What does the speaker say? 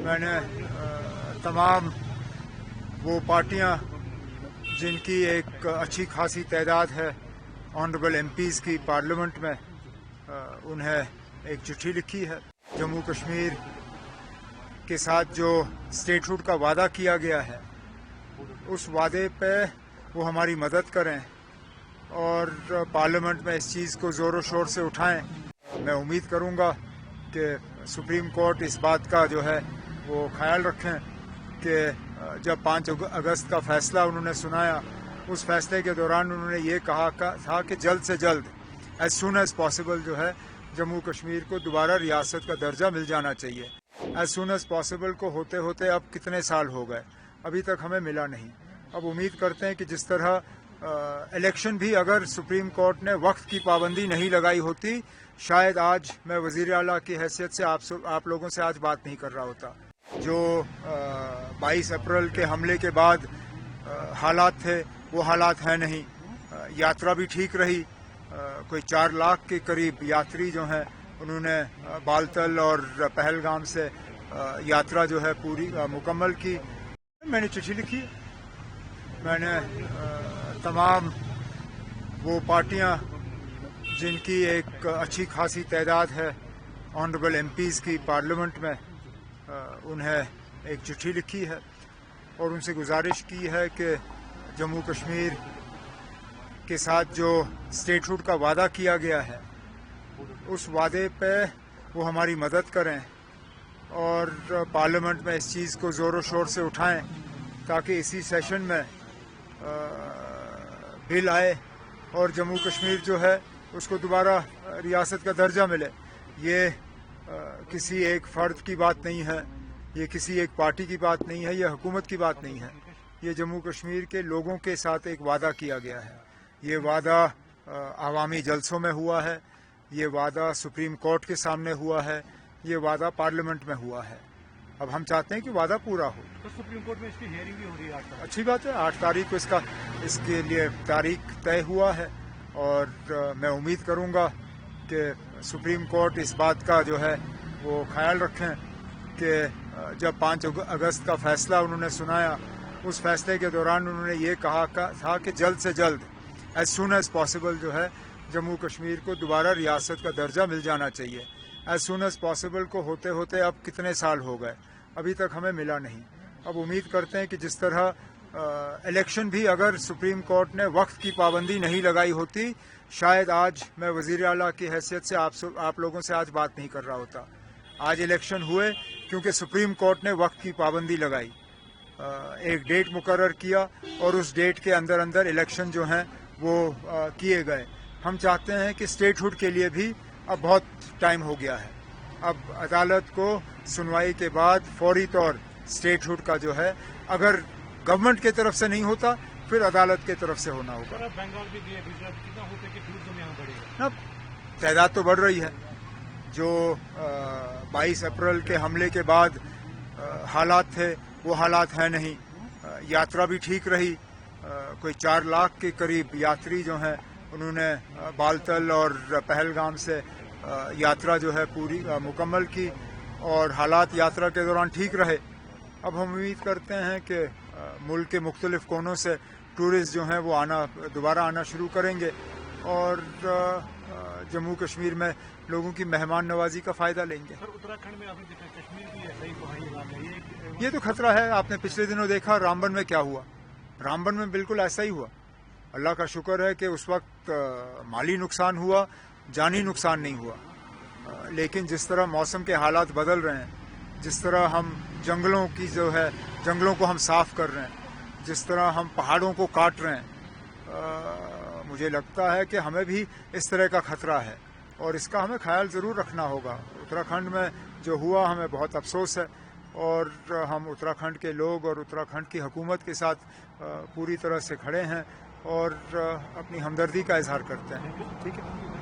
मैंने तमाम वो पार्टियां जिनकी एक अच्छी खासी तादाद है ऑनरेबल एमपीज़ की पार्लियामेंट में, उन्हें एक चिट्ठी लिखी है। जम्मू कश्मीर के साथ जो स्टेटहुड का वादा किया गया है, उस वादे पे वो हमारी मदद करें और पार्लियामेंट में इस चीज़ को ज़ोरों शोर से उठाएं। मैं उम्मीद करूंगा कि सुप्रीम कोर्ट इस बात का जो है वो ख्याल रखें कि जब 5 अगस्त का फैसला उन्होंने सुनाया, उस फैसले के दौरान उन्होंने ये कहा था कि जल्द से जल्द एज सून एज पॉसिबल जो है जम्मू कश्मीर को दोबारा रियासत का दर्जा मिल जाना चाहिए। एज सून एज पॉसिबल को होते होते अब कितने साल हो गए, अभी तक हमें मिला नहीं। अब उम्मीद करते हैं कि जिस तरह इलेक्शन भी अगर सुप्रीम कोर्ट ने वक्त की पाबंदी नहीं लगाई होती, शायद आज मैं वज़ीर आला की हैसियत से आप लोगों से आज बात नहीं कर रहा होता। जो 22 अप्रैल के हमले के बाद हालात थे वो हालात हैं नहीं। यात्रा भी ठीक रही। कोई 4 लाख के करीब यात्री जो हैं उन्होंने बालतल और पहलगाम से यात्रा जो है पूरी मुकम्मल की। मैंने चिट्ठी लिखी। मैंने तमाम वो पार्टियां जिनकी एक अच्छी खासी तादाद है ऑनरेबल एमपीज़ की पार्लियामेंट में, उन्हें एक चिट्ठी लिखी है और उनसे गुजारिश की है कि जम्मू कश्मीर के साथ जो स्टेटहुड का वादा किया गया है, उस वादे पे वो हमारी मदद करें और पार्लियामेंट में इस चीज़ को ज़ोरों शोर से उठाएं ताकि इसी सेशन में बिल आए और जम्मू कश्मीर जो है उसको दोबारा रियासत का दर्जा मिले। ये किसी एक फ़र्द की बात नहीं है, ये किसी एक पार्टी की बात नहीं है, ये हुकूमत की बात नहीं है। ये जम्मू कश्मीर के लोगों के साथ एक वादा किया गया है। ये वादा आवामी जलसों में हुआ है, ये वादा सुप्रीम कोर्ट के सामने हुआ है, ये वादा पार्लियामेंट में हुआ है। अब हम चाहते हैं कि वादा पूरा हो। तो सुप्रीम कोर्ट में इसकी हियरिंग भी हो रही है 8 तारीख। अच्छी बात है। 8 तारीख को इसके लिए तारीख तय हुआ है और मैं उम्मीद करूंगा कि सुप्रीम कोर्ट इस बात का जो है वो ख्याल रखें कि जब 5 अगस्त का फैसला उन्होंने सुनाया, उस फैसले के दौरान उन्होंने ये कहा था कि जल्द से जल्द एज सून एज पॉसिबल जो है जम्मू कश्मीर को दोबारा रियासत का दर्जा मिल जाना चाहिए। एज सून एज पॉसिबल को होते होते अब कितने साल हो गए, अभी तक हमें मिला नहीं। अब उम्मीद करते हैं कि जिस तरह इलेक्शन भी अगर सुप्रीम कोर्ट ने वक्त की पाबंदी नहीं लगाई होती, शायद आज मैं वज़ीर आला की हैसियत से आप लोगों से आज बात नहीं कर रहा होता। आज इलेक्शन हुए क्योंकि सुप्रीम कोर्ट ने वक्त की पाबंदी लगाई, एक डेट मुकर्रर किया और उस डेट के अंदर अंदर इलेक्शन जो हैं वो किए गए। हम चाहते हैं कि स्टेटहुड के लिए भी अब बहुत टाइम हो गया है। अब अदालत को सुनवाई के बाद फौरी तौर स्टेटहुड का जो है, अगर गवर्नमेंट की तरफ से नहीं होता फिर अदालत की तरफ से होना होगा। बंगाल भी दिए, गुजरात कितना होता है कि टूरिज्म यहाँ बढ़ेगा? अब तादाद तो बढ़ रही है। जो 22 अप्रैल के हमले के बाद हालात थे वो हालात हैं नहीं। यात्रा भी ठीक रही। कोई 4 लाख के करीब यात्री जो हैं उन्होंने बालतल और पहलगाम से यात्रा जो है पूरी मुकम्मल की और हालात यात्रा के दौरान ठीक रहे। अब हम उम्मीद करते हैं कि मुल्क के मुख्तलिफ कोनों से टूरिस्ट जो हैं वो दोबारा आना शुरू करेंगे और जम्मू कश्मीर में लोगों की मेहमान नवाजी का फ़ायदा लेंगे। सर, उत्तराखंड में आपने देखा, कश्मीर भी ऐसा ही पहाड़ी इलाका है, ये तो खतरा है। आपने पिछले दिनों देखा रामबन में क्या हुआ। रामबन में बिल्कुल ऐसा ही हुआ। अल्लाह का शुक्र है कि उस वक्त माली नुकसान हुआ, जानी नुकसान नहीं हुआ। लेकिन जिस तरह मौसम के हालात बदल रहे हैं, जिस तरह हम जंगलों को हम साफ कर रहे हैं, जिस तरह हम पहाड़ों को काट रहे हैं, मुझे लगता है कि हमें भी इस तरह का खतरा है और इसका हमें ख्याल ज़रूर रखना होगा। उत्तराखंड में जो हुआ हमें बहुत अफसोस है और हम उत्तराखंड के लोग और उत्तराखंड की हुकूमत के साथ पूरी तरह से खड़े हैं और अपनी हमदर्दी का इजहार करते हैं। ठीक है।